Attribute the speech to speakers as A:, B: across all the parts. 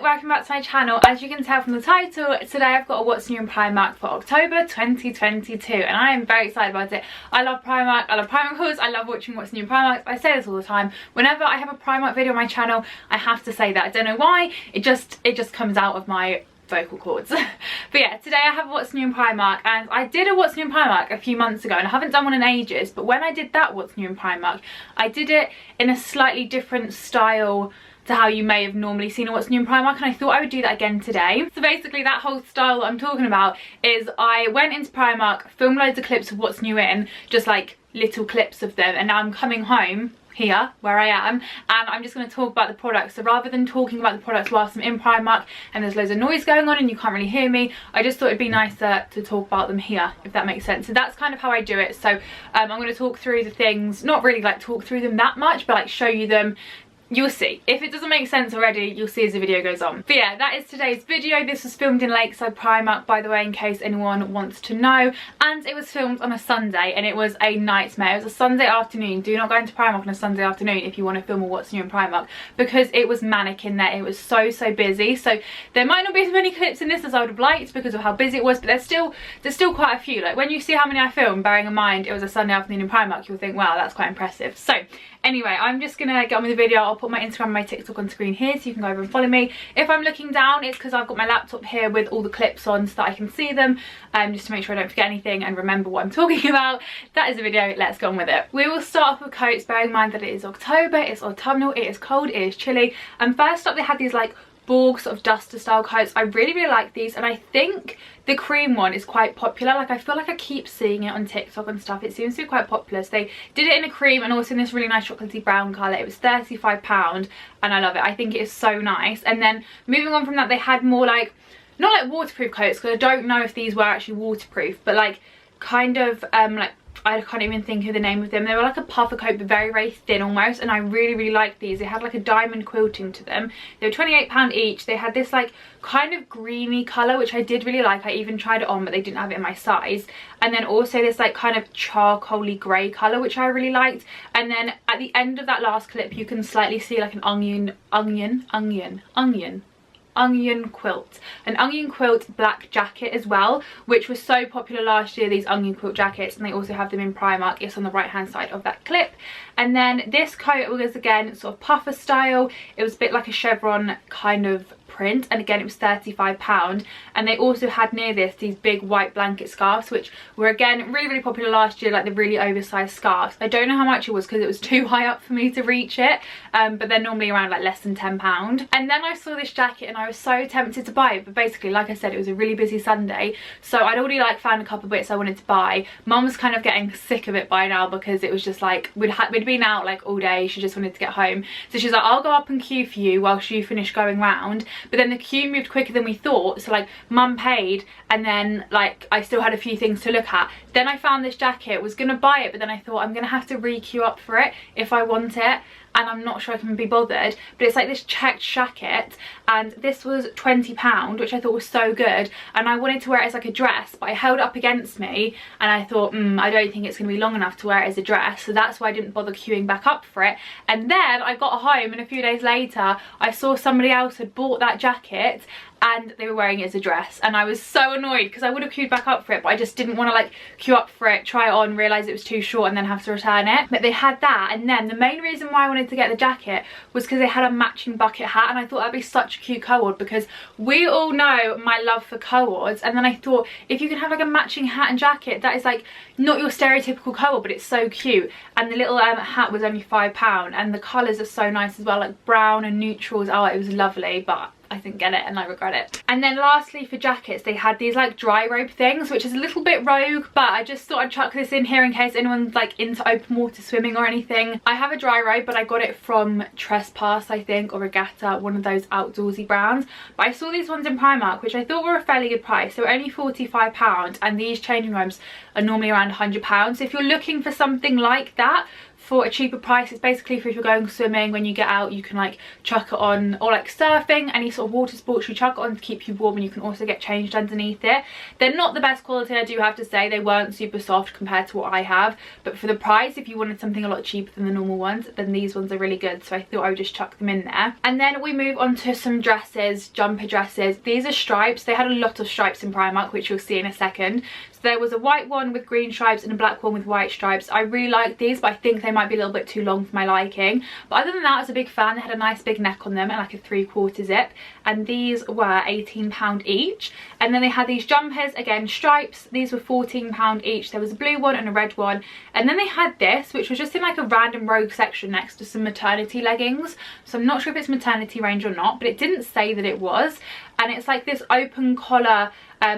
A: welcome back to my channel. As you can tell from the title, today I've got a what's new in Primark for October 2022 and I am very excited about it. I love Primark, I love Primark hauls, I love watching what's new in Primark. I say this all the time. Whenever I have a Primark video on my channel, I have to say that. I don't know why, it just comes out of my vocal cords. But yeah, today I have what's new in Primark, and I did a what's new in Primark a few months ago and I haven't done one in ages, but when I did that what's new in Primark, I did it in a slightly different style to how you may have normally seen a what's new in Primark, and I thought I would do that again today. So basically that whole style that I'm talking about is I went into Primark, filmed loads of clips of what's new in, just like little clips of them, and now I'm coming home here where I am and I'm just going to talk about the products. So rather than talking about the products whilst I'm in Primark and there's loads of noise going on and you can't really hear me, I just thought it'd be nicer to talk about them here, if that makes sense. So that's kind of how I do it. So I'm going to talk through the things, not really like talk through them that much, but like show you them. You'll see. If it doesn't make sense already, you'll see as the video goes on. But yeah, that is today's video. This was filmed in Lakeside Primark, by the way, in case anyone wants to know. And it was filmed on a Sunday and it was a nightmare. It was a Sunday afternoon. Do not go into Primark on a Sunday afternoon if you want to film a what's new in Primark, because it was manic in there. It was so busy. So there might not be as many clips in this as I would have liked because of how busy it was, but there's still quite a few. Like when you see how many I filmed, bearing in mind it was a Sunday afternoon in Primark, you'll think, wow, that's quite impressive. So anyway, I'm just gonna get on with the video. I'll put my Instagram and my TikTok on screen here so you can go over and follow me. If I'm looking down, it's because I've got my laptop here with all the clips on so that I can see them, just to make sure I don't forget anything and remember what I'm talking about. That is the video, let's go on with it. We will start off with coats, bearing in mind that it is October, it's autumnal, it is cold, it is chilly. And first up they had these like Borg sort of duster style coats. I really like these, and I think the cream one is quite popular. Like I feel like I keep seeing it on TikTok and stuff. It seems to be quite popular. So they did it in a cream and also in this really nice chocolatey brown colour. It was £35 and I love it. I think it is so nice. And then moving on from that, they had more like, not like waterproof coats, because I don't know if these were actually waterproof, but like kind of like, I can't even think of the name of them. They were like a puffer coat but very thin almost, and I really liked these. They had like a diamond quilting to them. They were £28 each. They had this like kind of greeny colour which I did really like. I even tried it on but they didn't have it in my size. And then also this like kind of charcoaly grey colour which I really liked. And then at the end of that last clip you can slightly see like an onion quilt, an onion quilt black jacket as well, which was so popular last year, these onion quilt jackets, and they also have them in Primark. It's on the right hand side of that clip. And then this coat was again sort of puffer style. It was a bit like a chevron kind of print, and again it was £35. And they also had near this these big white blanket scarves which were again really popular last year, like the really oversized scarves. I don't know how much it was because it was too high up for me to reach it, but they're normally around like less than £10. And then I saw this jacket and I was so tempted to buy it, but basically like I said, it was a really busy Sunday, so I'd already like found a couple of bits I wanted to buy. Mum was kind of getting sick of it by now because it was just like we'd been out like all day. She just wanted to get home, so she's like, I'll go up and queue for you whilst you finish going round. But then the queue moved quicker than we thought, so like Mum paid and then like I still had a few things to look at. Then I found this jacket, was gonna buy it, but then I thought I'm gonna have to re-queue up for it if I want it, and I'm not sure I can be bothered. But it's like this checked jacket, and this was £20, which I thought was so good, and I wanted to wear it as like a dress, but I held it up against me and I thought I don't think it's going to be long enough to wear it as a dress, so that's why I didn't bother queuing back up for it. And then I got home and a few days later I saw somebody else had bought that jacket and they were wearing it as a dress, and I was so annoyed because I would have queued back up for it, but I just didn't want to like queue up for it, try it on, realise it was too short and then have to return it. But they had that, and then the main reason why I wanted to get the jacket was because they had a matching bucket hat, and I thought that'd be such a cute co-ord because we all know my love for co-ords. And then I thought if you can have like a matching hat and jacket, that is like not your stereotypical co-ord, but it's so cute. And the little hat was only £5, and the colours are so nice as well, like brown and neutrals. Oh, it was lovely, but I didn't get it and I regret it. And then lastly for jackets, they had these like dry robe things, which is a little bit rogue, but I just thought I'd chuck this in here in case anyone's like into open water swimming or anything. I have a dry robe, but I got it from Trespass, I think, or Regatta, one of those outdoorsy brands. But I saw these ones in Primark, which I thought were a fairly good price. They were only £45, and these changing robes are normally around £100. So if you're looking for something like that for a cheaper price. It's basically for if you're going swimming, when you get out you can like chuck it on, or like surfing, any sort of water sports, you chuck it on to keep you warm, and you can also get changed underneath it. They're not the best quality, I do have to say. They weren't super soft compared to what I have, but for the price, if you wanted something a lot cheaper than the normal ones, then these ones are really good, so I thought I would just chuck them in there. And then we move on to some dresses, jumper dresses. These are stripes. They had a lot of stripes in Primark, which you'll see in a second. So there was a white one with green stripes and a black one with white stripes. I really like these, but I think they might be a little bit too long for my liking. But other than that, I was a big fan. They had a nice big neck on them and like a 3/4 zip, and these were £18 each. And then they had these jumpers, again stripes. These were £14 each. There was a blue one and a red one, and then they had this, which was just in like a random rogue section next to some maternity leggings. So I'm not sure if it's maternity range or not, but it didn't say that it was. And it's like this open collar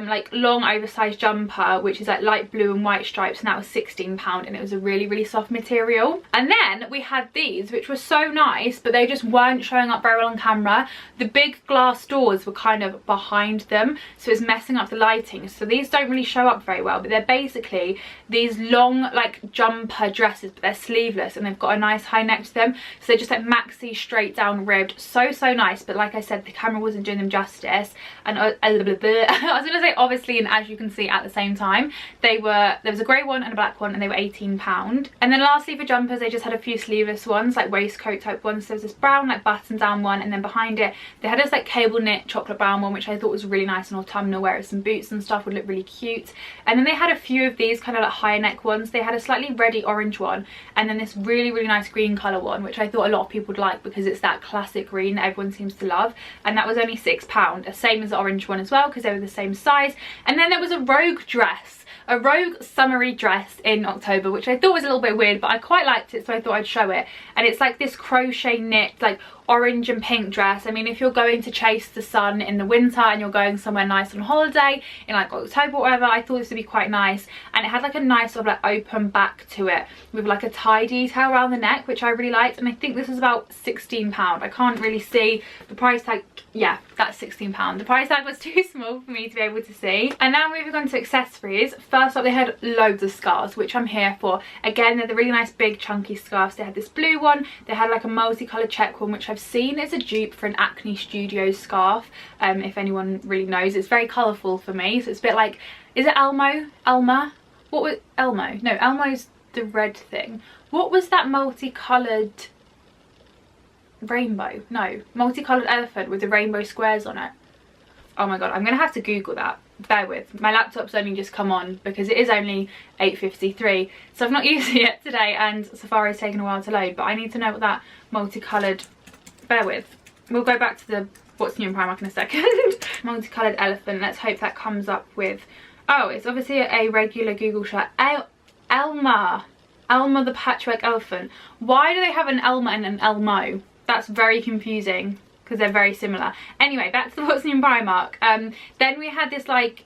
A: like long oversized jumper, which is like light blue and white stripes, and that was £16, and it was a really soft material. And then we had these, which were so nice, but they just weren't showing up very well on camera. The big glass doors were kind of behind them, so it's messing up the lighting, so these don't really show up very well. But they're basically these long like jumper dresses, but they're sleeveless, and they've got a nice high neck to them, so they're just like maxi straight down ribbed. So nice, but like I said, the camera wasn't doing them justice. And I was gonna say obviously, and as you can see at the same time, there was a grey one and a black one, and they were £18. And then lastly for jumpers, they just had a few sleeveless ones, like waistcoat type ones. So there was this brown like button down one, and then behind it they had this like cable knit chocolate brown one, which I thought was really nice and autumnal, where some boots and stuff would look really cute. And then they had a few of these kind of like higher neck ones. They had a slightly reddy orange one, and then this really nice green colour one, which I thought a lot of people would like because it's that classic green that everyone seems to love. And that was only £6, the same as the orange one as well, because they were the same size. And then there was a rogue dress, a rogue summery dress in October, which I thought was a little bit weird, but I quite liked it, so I thought I'd show it. And it's like this crochet knit like orange and pink dress. I mean, if you're going to chase the sun in the winter and you're going somewhere nice on holiday in like October or whatever, I thought this would be quite nice. And it had like a nice sort of like open back to it with like a tie detail around the neck, which I really liked. And I think this was about £16. I can't really see the price tag. Yeah, that's £16. The price tag was too small for me to be able to see. And now moving on to accessories. First up, they had loads of scarves, which I'm here for. Again, they're the really nice big chunky scarves. They had this blue one, they had like a multicolored check one, which I've seen is a dupe for an Acne Studios scarf, if anyone really knows. It's very colourful for me, so it's a bit like, is it Elma? What was Elmo? No, Elmo's the red thing. What was that multicoloured rainbow? No, multicoloured elephant with the rainbow squares on it. Oh my god, I'm gonna have to Google that. Bear with, my laptop's only just come on because it is only 8:53, so I've not used it yet today, and Safari's taken a while to load, but I need to know what that multicoloured, bear with, we'll go back to the what's new in Primark in a second. Multicoloured elephant, let's hope that comes up with, oh, it's obviously a regular Google search. Elma the patchwork elephant. Why do they have an Elma and an Elmo? That's very confusing, because they're very similar. Anyway, back to the what's new in Primark. Then we had this like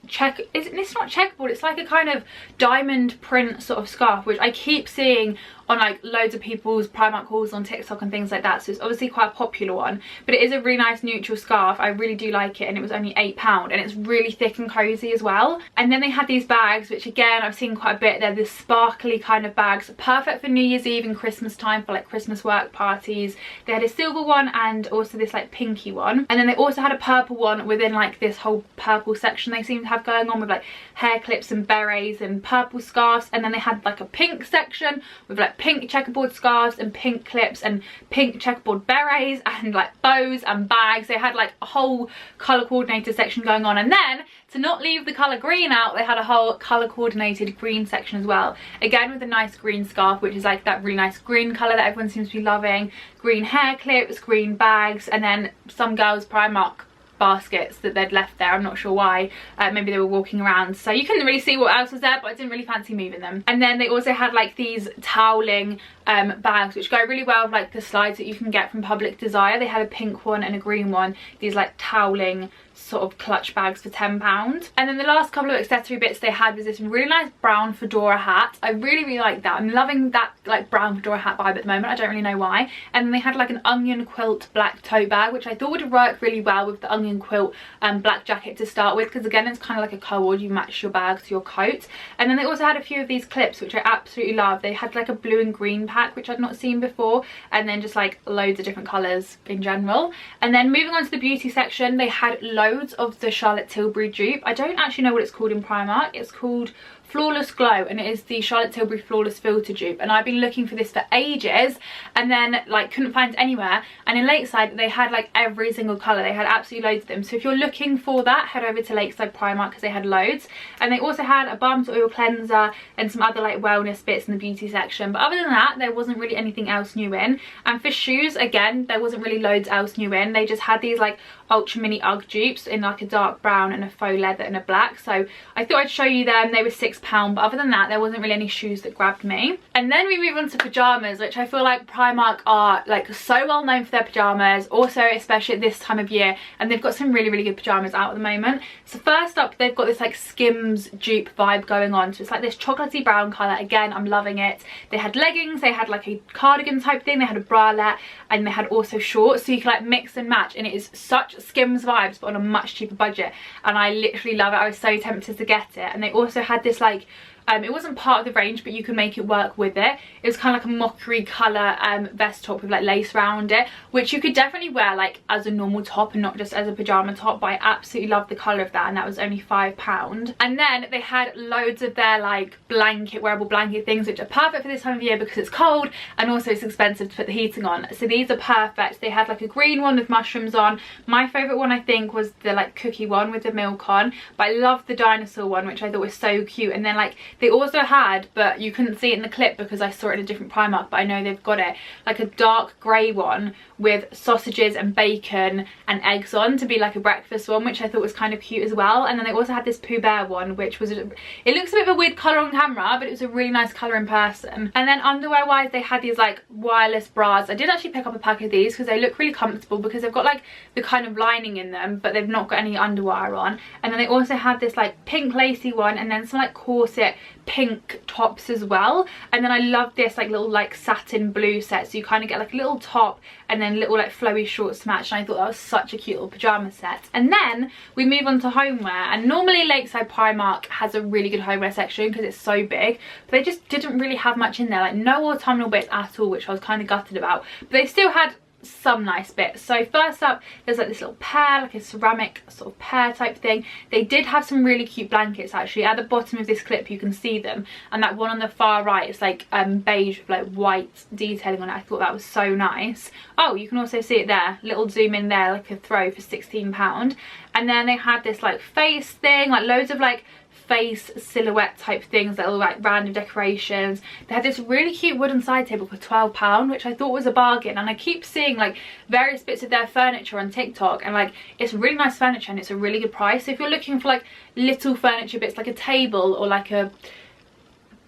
A: it's not checkerboard, it's like a kind of diamond print sort of scarf, which I keep seeing on like loads of people's Primark hauls on TikTok and things like that, so it's obviously quite a popular one, but it is a really nice neutral scarf. I really do like it, and it was only £8, and it's really thick and cozy as well. And then they had these bags, which again I've seen quite a bit. They're this sparkly kind of bags, perfect for New Year's Eve and Christmas time, for like Christmas work parties. They had a silver one and also this like pinky one, and then they also had a purple one within like this whole purple section they seem to have going on, with like hair clips and berets and purple scarves. And then they had like a pink section with like pink checkerboard scarves and pink clips and pink checkerboard berets and like bows and bags. They had like a whole colour coordinated section going on. And then to not leave the colour green out, they had a whole colour coordinated green section as well, again with a nice green scarf, which is like that really nice green colour that everyone seems to be loving. Green hair clips, green bags, and then some girls' Primark baskets that they'd left there. I'm not sure why. Maybe they were walking around, so you couldn't really see what else was there, but I didn't really fancy moving them. And then they also had like these toweling bags, which go really well with like the slides that you can get from Public Desire. They had a pink one and a green one, these like toweling sort of clutch bags for £10. And then the last couple of accessory bits they had was this really nice brown fedora hat. I really like that. I'm loving that like brown fedora hat vibe at the moment. I don't really know why. And then they had like an onion quilt black tote bag, which I thought would work really well with the onion quilt black jacket to start with, because again it's kind of like a co-ord, you match your bag to your coat. And then they also had a few of these clips, which I absolutely love. They had like a blue and green pattern, pack, which I'd not seen before, and then just like loads of different colours in general. And then moving on to the beauty section, they had loads of the Charlotte Tilbury dupe. I don't actually know what it's called in Primark. It's called Flawless Glow, and it is the Charlotte Tilbury Flawless Filter dupe, and I've been looking for this for ages and then like couldn't find it anywhere. And in Lakeside they had like every single colour. They had absolutely loads of them, so if you're looking for that, head over to Lakeside Primark because they had loads. And they also had a balm to oil cleanser and some other like wellness bits in the beauty section, but other than that there wasn't really anything else new in. And for shoes, again, there wasn't really loads else new in. They just had these like ultra mini UGG dupes in like a dark brown and a faux leather and a black, so I thought I'd show you them. They were £6, but other than that there wasn't really any shoes that grabbed me. And then we move on to pyjamas, which I feel like Primark are like so well known for their pyjamas, also especially at this time of year, and they've got some really good pyjamas out at the moment. So first up, they've got this like Skims dupe vibe going on, so it's like this chocolatey brown colour. Again, I'm loving it. They had leggings, they had like a cardigan type thing, they had a bralette, and they had also shorts, so you can like mix and match, and it is such Skims vibes but on a much cheaper budget, and I literally love it. I was so tempted to get it. And they also had this like it wasn't part of the range, but you can make it work with it. It was kind of like a mockery colour vest top with like lace around it, which you could definitely wear like as a normal top and not just as a pyjama top, but I absolutely love the colour of that, and that was only £5. And then they had loads of their like wearable blanket things, which are perfect for this time of year because it's cold and also it's expensive to put the heating on. So these are perfect. They had like a green one with mushrooms on. My favourite one I think was the like cookie one with the milk on, but I love the dinosaur one, which I thought was so cute. And then like they also had, but you couldn't see it in the clip because I saw it in a different Primark, but I know they've got it, like a dark grey one with sausages and bacon and eggs on to be like a breakfast one, which I thought was kind of cute as well. And then they also had this Pooh Bear one, which was, it looks a bit of a weird colour on camera, but it was a really nice colour in person. And then underwear wise, they had these like wireless bras. I did actually pick up a pack of these because they look really comfortable because they've got like the kind of lining in them, but they've not got any underwire on. And then they also had this like pink lacy one, and then some like corset pink tops as well. And then I love this like little like satin blue set, so you kind of get like a little top and then little like flowy shorts to match, and I thought that was such a cute little pyjama set. And then we move on to homeware, and normally Lakeside Primark has a really good homeware section because it's so big, but they just didn't really have much in there, like no autumnal bits at all, which I was kind of gutted about, but they still had some nice bits. So first up, there's like this little pear, like a ceramic sort of pear type thing. They did have some really cute blankets actually. At the bottom of this clip you can see them, and that one on the far right is like beige with like white detailing on it. I thought that was so nice. Oh, you can also see it there, little zoom in there, like a throw for £16. And then they had this like face thing, like loads of like face silhouette type things that are like random decorations. They had this really cute wooden side table for £12, which I thought was a bargain. And I keep seeing like various bits of their furniture on TikTok, and like it's really nice furniture and it's a really good price. So if you're looking for like little furniture bits like a table or like a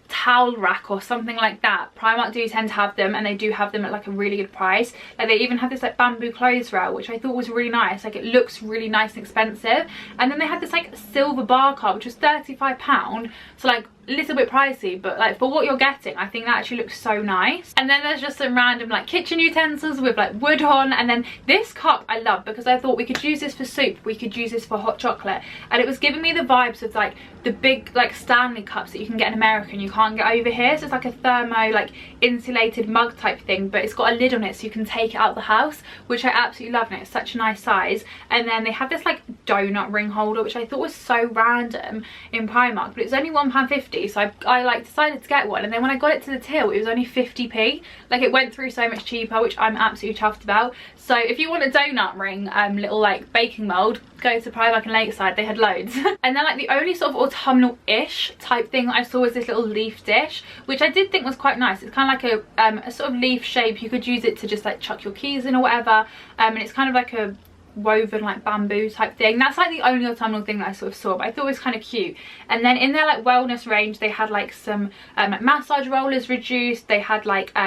A: towel rack or something like that, Primark do tend to have them, and they do have them at like a really good price. Like they even have this like bamboo clothes rail, which I thought was really nice. Like it looks really nice and expensive. And then they had this like silver bar cart, which was £35, so like a little bit pricey, but like for what you're getting I think that actually looks so nice. And then there's just some random like kitchen utensils with like wood on. And then this cup I love because I thought we could use this for soup, we could use this for hot chocolate, and it was giving me the vibes of like the big like Stanley cups that you can get in America and you can't get over here. So it's like a thermo like insulated mug type thing, but it's got a lid on it so you can take it out the house, which I absolutely love, and it's such a nice size. And then they had this like donut ring holder, which I thought was so random in Primark, but it's only £1.50, so I like decided to get one. And then when I got it to the till it was only 50p. Like it went through so much cheaper, which I'm absolutely chuffed about. So if you want a donut ring little like baking mold, go to Primark and Lakeside, they had loads. And then like the only sort of autumnal-ish type thing that I saw was this little leaf dish, which I did think was quite nice. It's kind of like a sort of leaf shape. You could use it to just like chuck your keys in or whatever, and it's kind of like a woven like bamboo type thing. That's like the only autumnal thing that I sort of saw, but I thought it was kind of cute. And then in their like wellness range they had like some like massage rollers reduced. They had like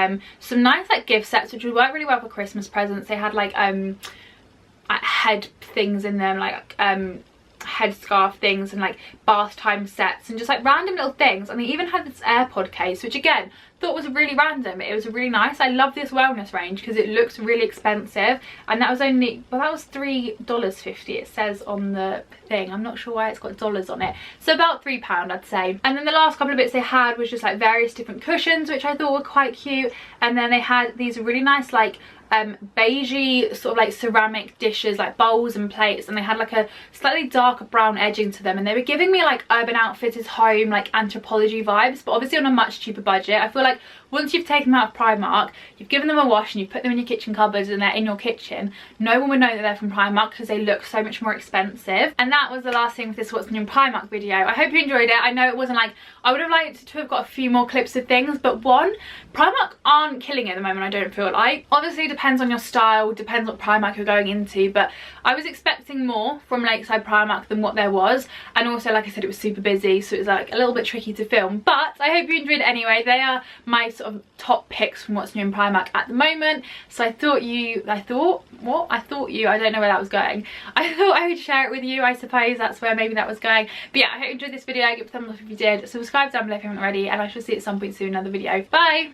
A: some nice like gift sets which would work really well for Christmas presents. They had like head things in them, like headscarf things, and like bath time sets and just like random little things. And they even had this AirPod case, which again thought was really random. It was really nice. I love this wellness range because it looks really expensive, and that was only, well, that was $3.50 it says on the thing. I'm not sure why it's got dollars on it, so about £3 I'd say. And then the last couple of bits they had was just like various different cushions, which I thought were quite cute. And then they had these really nice like beigey sort of like ceramic dishes, like bowls and plates, and they had like a slightly darker brown edging to them, and they were giving me like Urban Outfitters home, like Anthropology vibes, but obviously on a much cheaper budget. I feel like once you've taken them out of Primark, you've given them a wash and you've put them in your kitchen cupboards and they're in your kitchen, no one would know that they're from Primark because they look so much more expensive. And that was the last thing with this what's new in Primark video. I hope you enjoyed it. I know it wasn't like, I would have liked to have got a few more clips of things, but one, Primark aren't killing it at the moment, I don't feel like. Obviously it depends on your style, depends what Primark you're going into, but I was expecting more from Lakeside Primark than what there was. And also, like I said, it was super busy, so it was like a little bit tricky to film, but I hope you enjoyed it anyway. They are my sort of top picks from what's new in Primark at the moment, so I thought I don't know where that was going. I thought I would share it with you. I suppose that's where maybe that was going. But yeah, I hope you enjoyed this video. Give it a thumbs up if you did, subscribe down below if you haven't already, and I shall see you at some point soon in another video. Bye.